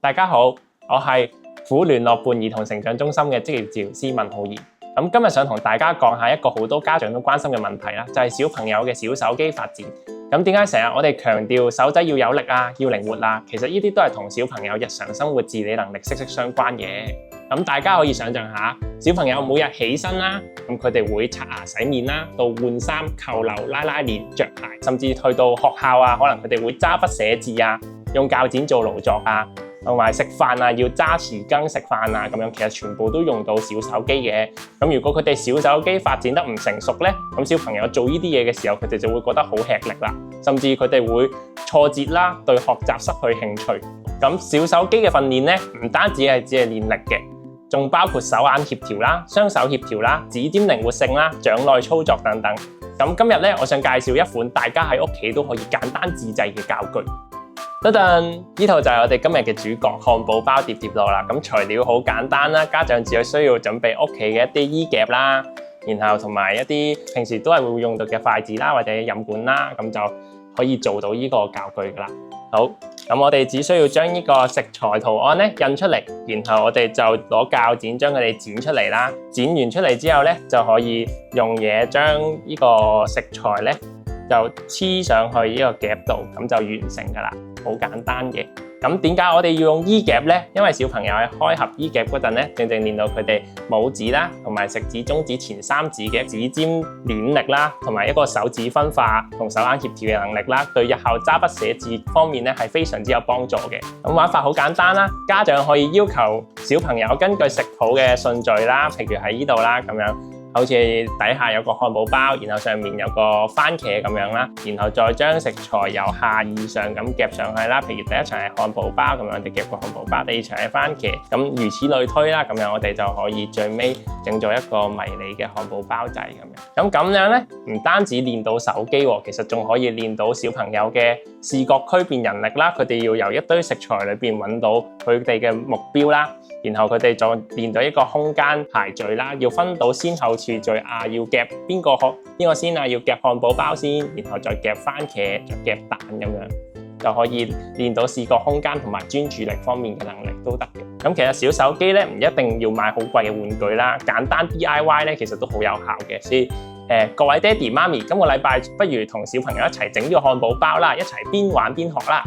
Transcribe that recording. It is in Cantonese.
大家好，我係婦聯樂伴兒童成長中心嘅職業治療師文浩然。今日想同大家講下一個好多家長都關心嘅問題啦，就係小朋友嘅小手肌發展。點解成日我哋強調手仔要有力啊，要靈活啊？其實呢啲都係同小朋友日常生活自理能力息息相關嘅。大家可以想象下，小朋友每日起身啦，佢哋會刷牙洗面啦，到換衫、扣鈕、拉鏈、着鞋，甚至去到學校啊，可能佢哋會揸筆寫字啊，用鉸剪做勞作啊，同埋食飯啊，要揸匙羹食飯啊，咁樣其實全部都用到小手肌嘅。如果佢哋小手肌發展得唔成熟咧，小朋友做呢啲嘢嘅時候，佢哋就會覺得好吃力啦，甚至佢哋會挫折啦，對學習失去興趣。小手肌嘅訓練咧，唔單止係只係練力嘅，仲包括手眼協調啦、雙手協調啦、指尖靈活性啦、掌內操作等等。今日咧，我想介紹一款大家喺屋企都可以簡單自製嘅教具。呢套就係我哋今日嘅主角漢堡包疊疊樂啦。材料好簡單啦，家長只需要準備屋企嘅一啲衣夾啦，然後同埋一啲平時都係會用到嘅筷子啦或者飲管啦，就可以做到呢個教具噶啦。好，我哋只需要將呢個食材圖案咧印出嚟，然後我哋就攞鉸剪將佢哋剪出嚟啦。剪完出嚟之後咧，就可以用嘢將呢個食材咧就黐上去呢個夾度，就完成噶啦。好簡單嘅。點解我哋要用衣夾呢？因為小朋友喺開合衣夾嗰陣咧，正正練到佢哋拇指啦，同埋食指、中指前三指嘅指尖鏈力啦，同埋一個手指分化同手眼協調嘅能力啦，對日後揸筆寫字方面咧係非常之有幫助嘅。玩法好簡單啦，家長可以要求小朋友根據食譜嘅順序啦，譬如喺呢度啦咁樣。好似底下有個漢堡包，然後上面有個番茄咁樣啦，然後再將食材由下而上咁夾上去啦。譬如第一層係漢堡包咁樣，我哋夾個漢堡包；第二層係番茄，如此類推啦。咁樣我哋就可以最尾整咗一個迷你嘅漢堡包仔咁樣。咁樣咧，唔單止練到手肌喎，其實仲可以練到小朋友嘅視覺區辨能力啦。佢哋要由一堆食材裏邊揾到佢哋嘅目標啦，然後佢哋再練到一個空間排序啦，要分到先後次序啊，要夾邊個先啊？要夾漢堡包先，然後再夾番茄，再夾蛋咁樣，就可以練到視覺空間同埋專注力方面嘅能力都得嘅。其實小手肌咧唔一定要買好貴嘅玩具啦，簡單 DIY 咧其實都好有效嘅。所以各位爹哋媽咪，今個禮拜不如同小朋友一齊整呢個漢堡包啦，一齊邊玩邊學啦。